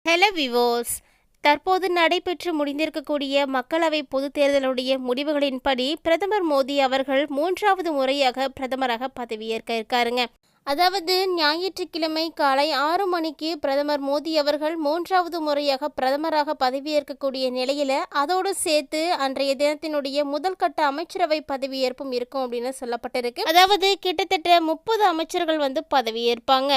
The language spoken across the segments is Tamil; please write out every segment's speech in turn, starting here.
ஹலோ விவோஸ், தற்போது நடைபெற்று முடிந்திருக்கக்கூடிய மக்களவை பொதுத் தேர்தலுடைய முடிவுகளின்படி பிரதமர் மோடி அவர்கள் 3வது முறையாக பிரதமராக பதவியேற்க இருக்காருங்க. அதாவது ஞாயிற்றுக்கிழமை காலை 6 மணிக்கு பிரதமர் மோடி அவர்கள் 3வது முறையாக பிரதமராக பதவியேற்கக்கூடிய நிலையில அதோடு சேர்த்து அன்றைய தினத்தினுடைய முதல் கட்ட அமைச்சரவை பதவியேற்பும் இருக்கும் அப்படின்னு சொல்லப்பட்டிருக்கு. அதாவது கிட்டத்தட்ட 30 அமைச்சர்கள் பதவியேற்பாங்க.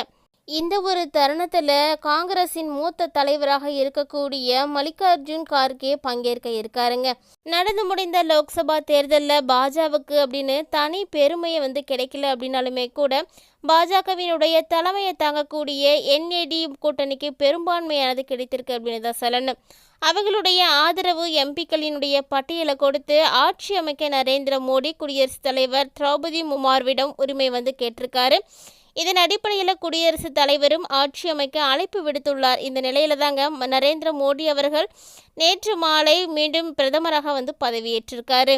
இந்த ஒரு தருணத்தில் காங்கிரஸின் மூத்த தலைவராக இருக்கக்கூடிய மல்லிகார்ஜுன் கார்கே பங்கேற்க இருக்காருங்க. நடந்து முடிந்த லோக்சபா தேர்தலில் பாஜகவுக்கு அப்படின்னு தனி பெருமையை கிடைக்கல அப்படின்னாலுமே கூட பாஜகவினுடைய தலைமையை தாங்கக்கூடிய என்ஏடி கூட்டணிக்கு பெரும்பான்மையானது கிடைத்திருக்கு அப்படின்னு தான் சொல்லணும். அவர்களுடைய ஆதரவு எம்பிக்களினுடைய பட்டியலை கொடுத்து ஆட்சி அமைக்க நரேந்திர மோடி குடியரசுத் தலைவர் திரௌபதி முர்முவிடம் உரிமை கேட்டிருக்காரு. இதன் அடிப்படையில் குடியரசுத் தலைவரும் ஆட்சி அமைக்க அழைப்பு விடுத்துள்ளார். இந்த நிலையில தாங்க நரேந்திர மோடி அவர்கள் நேற்று மாலை மீண்டும் பிரதமராக பதவியேற்றிருக்காரு.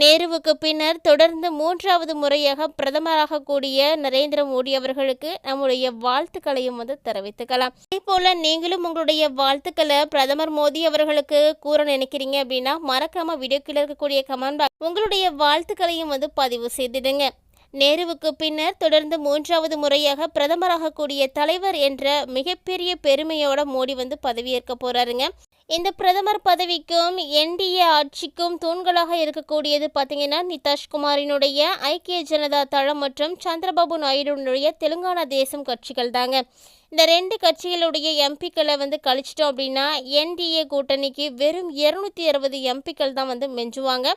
நேருவுக்கு பின்னர் தொடர்ந்து 3வது முறையாக பிரதமராக கூடிய நரேந்திர மோடி அவர்களுக்கு நம்முடைய வாழ்த்துக்களையும் தெரிவித்துக்கலாம். அதே போல நீங்களும் உங்களுடைய வாழ்த்துக்களை பிரதமர் மோடி அவர்களுக்கு கூற நினைக்கிறீங்க அப்படின்னா மறக்காம வீடியோக்கில் இருக்கக்கூடிய கமெண்ட் பாக்ஸ் உங்களுடைய வாழ்த்துக்களையும் பதிவு செய்திடுங்க. நேருவுக்கு பின்னர் தொடர்ந்து 3வது முறையாக பிரதமராக கூடிய தலைவர் என்ற மிகப்பெரிய பெருமையோட மோடி பதவியேற்க போறாருங்க. இந்த பிரதமர் பதவிக்கும் என்டிஏ ஆட்சிக்கும் தூண்களாக இருக்கக்கூடியது பார்த்தீங்கன்னா நிதிஷ்குமாரினுடைய ஐக்கிய ஜனதா தளம் மற்றும் சந்திரபாபு நாயுடுனுடைய தெலுங்கானா தேசம் கட்சிகள் தாங்க. இந்த 2 கட்சிகளுடைய எம்பிக்களை கழிச்சிட்டோம் அப்படின்னா என்டிஏ கூட்டணிக்கு வெறும் 260 எம்பிக்கள் தான் மெஞ்சுவாங்க.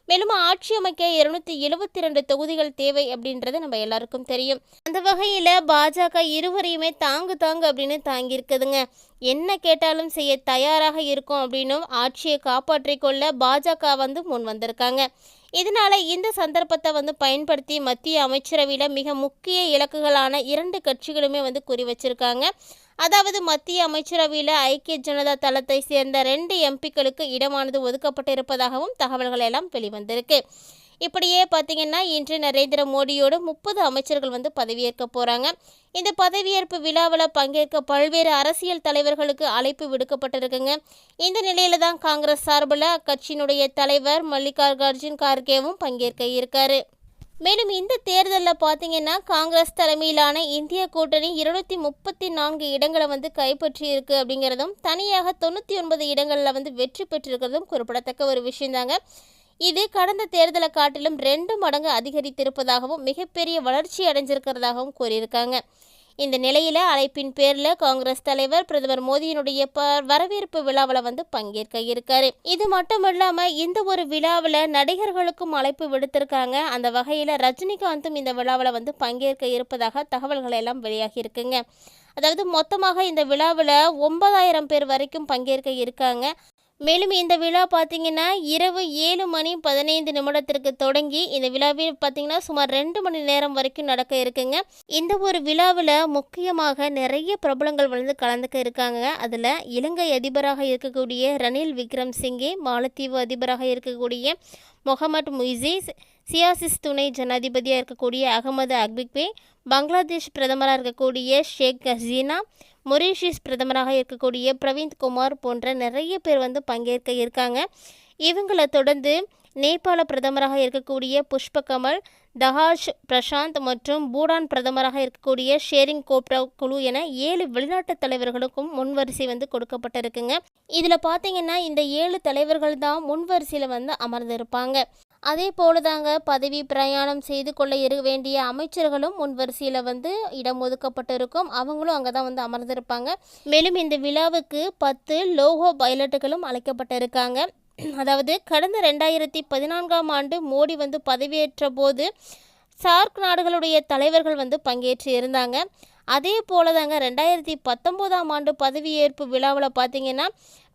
மேலும் ஆட்சி அமைக்க 272 தொகுதிகள் தேவை அப்படின்றது நம்ம எல்லாருக்கும் தெரியும். அந்த வகையில் பாஜக இருவரையுமே தாங்கு அப்படின்னு தாங்கியிருக்குதுங்க. என்ன கேட்டாலும் செய்ய தயாராக இருக்கும் அப்படின்னும் ஆட்சியை காப்பாற்றிக் கொள்ள பாஜக முன் வந்திருக்காங்க. இதனால இந்த சந்தர்ப்பத்தை பயன்படுத்தி மத்திய அமைச்சரவையில் மிக முக்கிய இலக்குகளான 2 கட்சிகளுமே குறி வச்சிருக்காங்க. அதாவது மத்திய அமைச்சரவையில் ஐக்கிய ஜனதா தளத்தை சேர்ந்த 2 எம்பிக்களுக்கு இடமானது ஒதுக்கப்பட்டிருப்பதாகவும் தகவல்கள் எல்லாம் வெளிவந்திருக்கு. இப்படியே பார்த்தீங்கன்னா இன்று நரேந்திர மோடியோடு 30 அமைச்சர்கள் பதவியேற்க போகிறாங்க. இந்த பதவியேற்பு விழாவில் பங்கேற்க பல்வேறு அரசியல் தலைவர்களுக்கு அழைப்பு விடுக்கப்பட்டிருக்குங்க. இந்த நிலையில தான் காங்கிரஸ் சார்பில் அக்கட்சியினுடைய தலைவர் மல்லிகார்ஜுன் கார்கேவும் பங்கேற்க இருக்காரு. மேலும் இந்த தேர்தலில் பார்த்தீங்கன்னா காங்கிரஸ் தலைமையிலான இந்திய கூட்டணி 234 இடங்களை கைப்பற்றி இருக்கு அப்படிங்கிறதும் தனியாக 99 இடங்களில் வெற்றி பெற்றிருக்கிறதும் குறிப்பிடத்தக்க ஒரு விஷயம்தாங்க. இது கடந்த தேர்தலை காட்டிலும் 2 மடங்கு அதிகரித்திருப்பதாகவும் மிகப்பெரிய வளர்ச்சி அடைஞ்சிருக்கிறதாகவும் கூறியிருக்காங்க. இந்த நிலையில் அழைப்பின் பேரில் காங்கிரஸ் தலைவர் பிரதமர் மோடியினுடைய வரவேற்பு விழாவில் பங்கேற்க இருக்காரு. இது மட்டும் இல்லாமல் இந்த ஒரு விழாவில் நடிகர்களுக்கும் அழைப்பு விடுத்திருக்காங்க. அந்த வகையில் ரஜினிகாந்தும் இந்த விழாவில் பங்கேற்க இருப்பதாக தகவல்கள் எல்லாம் வெளியாகி இருக்குங்க. அதாவது மொத்தமாக இந்த விழாவில் 9000 பேர் வரைக்கும் பங்கேற்க இருக்காங்க. மேலும் இந்த விழா பார்த்தீங்கன்னா இரவு 7:15 தொடங்கி இந்த விழாவில் பார்த்தீங்கன்னா சுமார் 2 மணி நேரம் வரைக்கும் நடக்க இருக்குங்க. இந்த ஒரு விழாவில் முக்கியமாக நிறைய பிரபலங்கள் கலந்துக்க இருக்காங்க. அதில் இலங்கை அதிபராக இருக்கக்கூடிய ரணில் விக்ரம்சிங்கே, மாலத்தீவு அதிபராக இருக்கக்கூடிய முகமது முய்ஸிஸ், சியாசிஸ் துணை ஜனாதிபதியாக இருக்கக்கூடிய அகமது அக்பிக்பே, பங்களாதேஷ் பிரதமராக இருக்கக்கூடிய ஷேக் ஹசீனா, மொரீஷியஸ் பிரதமராக இருக்கக்கூடிய பிரவீந்த் குமார் போன்ற நிறைய பேர் பங்கேற்க இருக்காங்க. இவங்களை தொடர்ந்து நேபாள பிரதமராக இருக்கக்கூடிய புஷ்ப கமல், தஹாஷ் பிரசாந்த் மற்றும் பூடான் பிரதமராக இருக்கக்கூடிய ஷேரிங் கோப்ரா குழு என 7 வெளிநாட்டு தலைவர்களுக்கும் முன்வரிசை கொடுக்கப்பட்டிருக்குங்க. இதில் பார்த்தீங்கன்னா இந்த 7 தலைவர்கள் தான் முன்வரிசையில் அமர்ந்திருப்பாங்க. அதே போலதாங்க பதவி பிரயாணம் செய்து கொள்ள வேண்டிய அமைச்சர்களும் முன்வரிசையில் இடம் ஒதுக்கப்பட்டிருக்கும். அவங்களும் அங்கே தான் அமர்ந்திருப்பாங்க. மேலும் இந்த விழாவுக்கு 10 லோகோ பைலட்டுகளும் அழைக்கப்பட்டிருக்காங்க. அதாவது கடந்த 2014ஆம் ஆண்டு மோடி பதவியேற்ற போது சார்க் நாடுகளுடைய தலைவர்கள் பங்கேற்று இருந்தாங்க. அதே போல தாங்க 2019ஆம் ஆண்டு பதவியேற்பு விழாவில் பார்த்தீங்கன்னா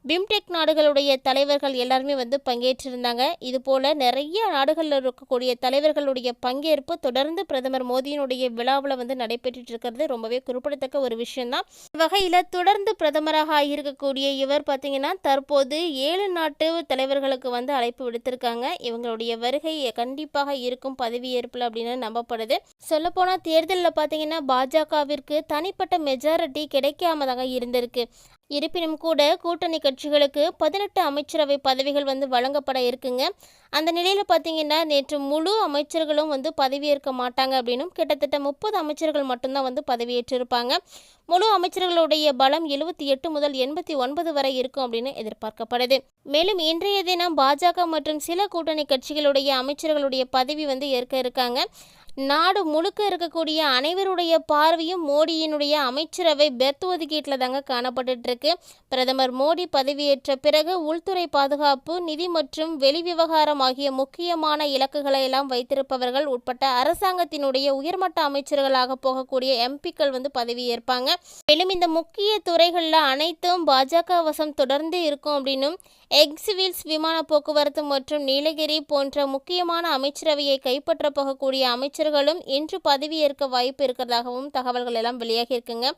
பிம்டெக் நாடுகளுடைய தலைவர்கள் எல்லாருமே பங்கேற்றிருந்தாங்க. இது போல் நிறைய நாடுகளில் இருக்கக்கூடிய தலைவர்களுடைய பங்கேற்பு தொடர்ந்து பிரதமர் மோடியினுடைய விழாவில் நடைபெற்று இருக்கிறது ரொம்பவே குறிப்பிடத்தக்க ஒரு விஷயம்தான். வகையில் தொடர்ந்து பிரதமராக இருக்கக்கூடிய இவர் பார்த்தீங்கன்னா தற்போது 7 நாட்டு தலைவர்களுக்கு அழைப்பு விடுத்திருக்காங்க. இவங்களுடைய வருகை கண்டிப்பாக இருக்கும் பதவியேற்பில் அப்படின்னு நம்பப்படுது. சொல்லப்போனால் தேர்தலில் பார்த்தீங்கன்னா பாஜகவிற்கு தனிப்பட்ட மெஜாரிட்டி கிடைக்காம தாங்க இருந்திருக்கு. இருப்பினும் கூட கூட்டணி கட்சிகளுக்கு 18 அமைச்சரவை பதவிகள் வந்து வழங்கப்பட இருக்குங்க. அந்த நிலையில் பார்த்தீங்கன்னா நேற்று முழு அமைச்சர்களும் வந்து பதவியேற்க மாட்டாங்க அப்படின்னும் கிட்டத்தட்ட 30 அமைச்சர்கள் மட்டும்தான் வந்து பதவியேற்றிருப்பாங்க. முழு அமைச்சர்களுடைய பலம் 78 முதல் 89 வரை இருக்கும் அப்படின்னு எதிர்பார்க்கப்படுது. மேலும் இன்றைய தினம் பாஜக மற்றும் சில கூட்டணி கட்சிகளுடைய அமைச்சர்களுடைய பதவி வந்து ஏற்க இருக்காங்க. நாடு முழுக்க இருக்கக்கூடிய அனைவருடைய பார்வையும் மோடியினுடைய அமைச்சரவை பெர்த் ஒதுக்கீட்டில் தாங்க காணப்பட்டு இருக்கு. பிரதமர் மோடி பதவியேற்ற பிறகு உள்துறை, பாதுகாப்பு, நிதி மற்றும் வெளிவிவகாரம் ஆகிய முக்கியமான இலக்குகளை எல்லாம் வைத்திருப்பவர்கள் உட்பட்ட அரசாங்கத்தினுடைய உயர்மட்ட அமைச்சர்களாக போகக்கூடிய எம்பிக்கள் வந்து பதவியேற்பாங்க. மேலும் இந்த முக்கிய துறைகளில் அனைத்தும் பாஜக வசம் தொடர்ந்து இருக்கும் அப்படின்னும் எக்ஸ்வீல்ஸ் விமான போக்குவரத்து மற்றும் நீலகிரி போன்ற முக்கியமான அமைச்சரவையை கைப்பற்ற போகக்கூடிய அமைச்சர்களும் இன்று பதவியேற்க வாய்ப்பு இருக்கிறதாகவும் தகவல்கள் எல்லாம் வெளியாகி இருக்குங்க.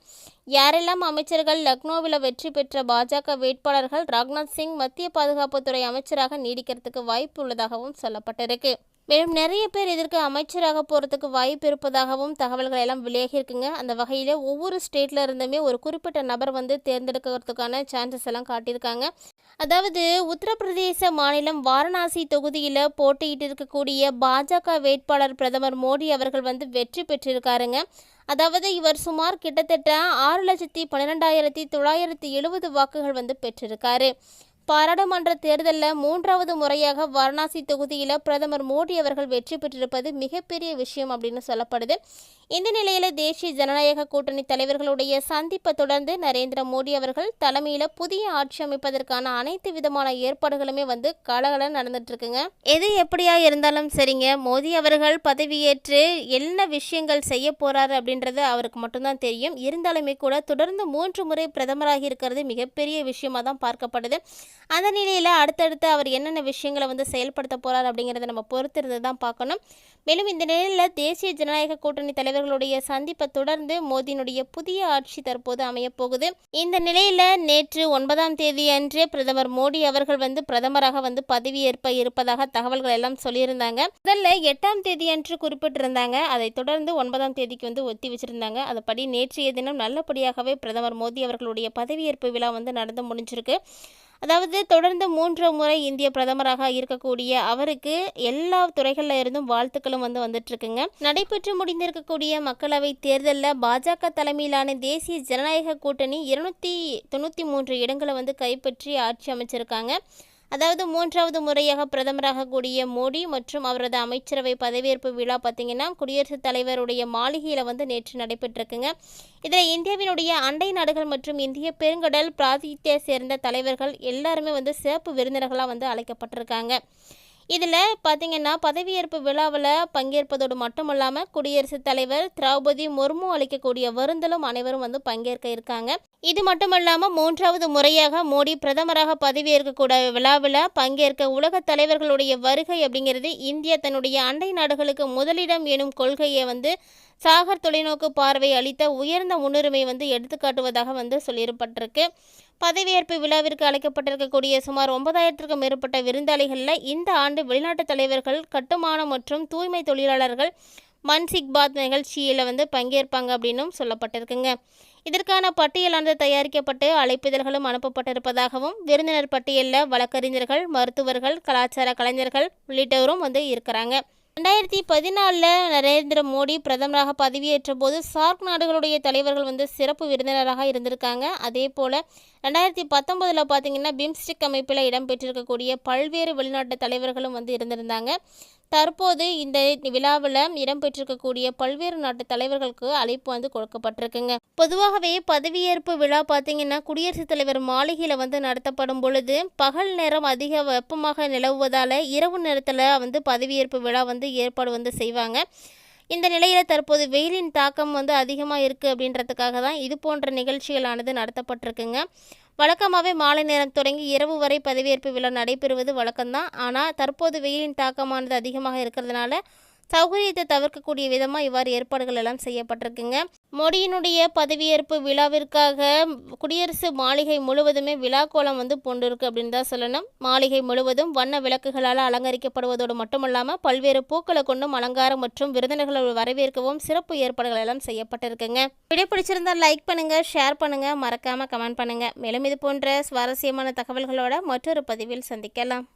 யாரெல்லாம் அமைச்சர்கள்? லக்னோவில் வெற்றி பெற்ற பாஜக வேட்பாளர்கள் ராஜ்நாத் சிங் மத்திய பாதுகாப்புத்துறை அமைச்சராக நீடிக்கிறதுக்கு வாய்ப்பு உள்ளதாகவும் சொல்லப்பட்டிருக்கு. மேலும் நிறைய பேர் இதற்கு அமைச்சராக போகிறதுக்கு வாய்ப்பு இருப்பதாகவும் தகவல்கள் எல்லாம் வெளியாகி இருக்குங்க. அந்த வகையில் ஒவ்வொரு ஸ்டேட்ல இருந்துமே ஒரு குறிப்பிட்ட நபர் வந்து தேர்ந்தெடுக்கிறதுக்கான சான்சஸ் எல்லாம் காட்டியிருக்காங்க. அதாவது உத்தரப்பிரதேச மாநிலம் வாரணாசி தொகுதியில் போட்டியிட்டு இருக்கக்கூடிய பாஜக வேட்பாளர் பிரதமர் மோடி அவர்கள் வந்து வெற்றி பெற்றிருக்காருங்க. அதாவது இவர் சுமார் கிட்டத்தட்ட 6,12,970 வாக்குகள் வந்து பெற்றிருக்காரு. பாராளுமன்ற தேர்தலில் 3வது முறையாக வாரணாசி தொகுதியில் பிரதமர் மோடி அவர்கள் வெற்றி பெற்றிருப்பது மிகப்பெரிய விஷயம் அப்படின்னு சொல்லப்படுது. இந்த நிலையில் தேசிய ஜனநாயக கூட்டணி தலைவர்களுடைய சந்திப்பை தொடர்ந்து நரேந்திர மோடி அவர்கள் தலைமையில் புதிய ஆட்சி அமைப்பதற்கான அனைத்து விதமான ஏற்பாடுகளுமே வந்து கலகல நடந்துட்டு இருக்குங்க. எது எப்படியா இருந்தாலும் சரிங்க, மோடி அவர்கள் பதவியேற்று என்ன விஷயங்கள் செய்ய போறாரு அப்படின்றது அவருக்கு மட்டும்தான் தெரியும். இருந்தாலுமே கூட தொடர்ந்து 3 முறை பிரதமராகி இருக்கிறது மிகப்பெரிய விஷயமா தான் பார்க்கப்படுது. அந்த நிலையில் அடுத்தடுத்து அவர் என்னென்ன விஷயங்களை வந்து செயல்படுத்த போகிறார் அப்படிங்கிறத நம்ம பொறுத்திருந்து தான் பார்க்கணும். மேலும் இந்த நிலையில் தேசிய ஜனநாயக கூட்டணி தலைவர்களுடைய சந்திப்பை தொடர்ந்து மோடியினுடைய புதிய ஆட்சி தற்போது அமையப்போகுது. இந்த நிலையில் நேற்று 9ஆம் தேதி அன்று பிரதமர் மோடி அவர்கள் வந்து பிரதமராக வந்து பதவியேற்ப இருப்பதாக தகவல்கள் எல்லாம் சொல்லியிருந்தாங்க. முதல்ல 8ஆம் தேதி அன்று குறிப்பிட்டிருந்தாங்க. அதை தொடர்ந்து 9ஆம் தேதிக்கு வந்து ஒத்தி வச்சிருந்தாங்க. அதுபடி நேற்றைய தினம் நல்லபடியாகவே பிரதமர் மோடி அவர்களுடைய பதவியேற்பு விழா வந்து நடந்து முடிஞ்சிருக்கு. அதாவது தொடர்ந்து 3 முறை இந்திய பிரதமராக இருக்கக்கூடிய அவருக்கு எல்லா துறைகளில் இருந்தும் வாழ்த்துக்களும் வந்து வந்துட்டுருக்குங்க. நடைபெற்று முடிந்திருக்கக்கூடிய மக்களவை தேர்தலில் பாஜக தலைமையிலான தேசிய ஜனநாயக கூட்டணி 293 இடங்களை வந்து கைப்பற்றி ஆட்சி அமைச்சிருக்காங்க. அதாவது 3வது முறையாக பிரதமராக கூடிய மோடி மற்றும் அவரது அமைச்சரவை பதவியேற்பு விழா பார்த்திங்கன்னா குடியரசுத் தலைவருடைய மாளிகையில் வந்து நேற்று நடைபெற்றிருக்குங்க. இதில் இந்தியாவினுடைய அண்டை நாடுகள் மற்றும் இந்திய பெருங்கடல் பிராந்தியத்தை சேர்ந்த தலைவர்கள் எல்லாருமே வந்து சிறப்பு விருந்தினர்களாக வந்து அழைக்கப்பட்டிருக்காங்க. இதில் பார்த்திங்கன்னா பதவியேற்பு விழாவில் பங்கேற்பதோடு மட்டுமல்லாமல் குடியரசுத் தலைவர் திரௌபதி முர்மு அளிக்கக்கூடிய விருந்திலும் அனைவரும் வந்து பங்கேற்க இருக்காங்க. இது மட்டுமல்லாமல் 3வது முறையாக மோடி பிரதமராக பதவியேற்கக்கூடிய விழாவில் பங்கேற்க உலக தலைவர்களுடைய வருகை அப்படிங்கிறது இந்தியா தன்னுடைய அண்டை நாடுகளுக்கு முதலிடம் எனும் கொள்கையை வந்து சாகர் தொலைநோக்கு பார்வை அளித்த உயர்ந்த முன்னுரிமை வந்து எடுத்துக்காட்டுவதாக வந்து சொல்லியிருப்பட்டிருக்கு. பதவியேற்பு விழாவிற்கு அழைக்கப்பட்டிருக்கக்கூடிய சுமார் 9,000க்கும் மேற்பட்ட விருந்தாளிகளில் இந்த ஆண்டு வெளிநாட்டு தலைவர்கள், கட்டுமானம் மற்றும் தூய்மை தொழிலாளர்கள் மன் கி பாத் நிகழ்ச்சியில் வந்து பங்கேற்பாங்க அப்படின்னும் சொல்லப்பட்டிருக்குங்க. இதற்கான பட்டியலானது தயாரிக்கப்பட்டு அழைப்பிதழ்களும் அனுப்பப்பட்டிருப்பதாகவும் விருந்தினர் பட்டியலில் வழக்கறிஞர்கள், மருத்துவர்கள், கலாச்சார கலைஞர்கள் உள்ளிட்டோரும் வந்து இருக்கிறாங்க. 2014 நரேந்திர மோடி பிரதமராக பதவியேற்ற போது சார்க் நாடுகளுடைய தலைவர்கள் வந்து சிறப்பு விருந்தினராக இருந்திருக்காங்க. அதே போல் 2019 பார்த்தீங்கன்னா பிம்ஸ்டிக் அமைப்பில் இடம்பெற்றிருக்கக்கூடிய பல்வேறு வெளிநாட்டு தலைவர்களும் வந்து இருந்திருந்தாங்க. தற்போது இந்த விழாவில் இடம்பெற்றிருக்கக்கூடிய பல்வேறு நாட்டு தலைவர்களுக்கு அழைப்பு வந்து கொடுக்கப்பட்டிருக்குங்க. பொதுவாகவே பதவியேற்பு விழா பார்த்தீங்கன்னா குடியரசுத் தலைவர் மாளிகையில் வந்து நடத்தப்படும் பொழுது பகல் நேரம் அதிக வெப்பமாக நிலவுவதால் இரவு நேரத்தில் வந்து பதவியேற்பு விழா வந்து ஏற்பாடு வந்து செய்வாங்க. இந்த நிலையில் தற்போது வெயிலின் தாக்கம் வந்து அதிகமாக இருக்குது அப்படின்றதுக்காக தான் இது போன்ற நிகழ்ச்சிகளானது நடத்தப்பட்டிருக்குங்க. வழக்கமாகவே மாலை நேரம் தொடங்கி இரவு வரை பதவியேற்பு விழா நடைபெறுவது வழக்கம்தான். ஆனால் தற்போது வெயிலின் தாக்கமானது அதிகமாக இருக்கிறதுனால சௌகரியத்தை தவிர்க்கக்கூடிய விதமாக இவ்வாறு ஏற்பாடுகள் எல்லாம் செய்யப்பட்டிருக்குங்க. மோடியினுடைய பதவியேற்பு விழாவிற்காக குடியரசு மாளிகை முழுவதுமே விழா கோலம் பூண்டிருக்கு அப்படின்னு தான் சொல்லணும். மாளிகை முழுவதும் வண்ண விளக்குகளால் அலங்கரிக்கப்படுவதோடு மட்டுமல்லாமல் பல்வேறு பூக்களை கொண்டும் அலங்காரம் மற்றும் விருந்தினர்களை வரவேற்கவும் சிறப்பு ஏற்பாடுகள் எல்லாம் செய்யப்பட்டிருக்குங்க. வீடியோ பிடிச்சிருந்தால் லைக் பண்ணுங்க, ஷேர் பண்ணுங்க, மறக்காம கமெண்ட் பண்ணுங்க. மேலும் இது போன்ற சுவாரஸ்யமான தகவல்களோட மற்றொரு பதிவில் சந்திக்கலாம்.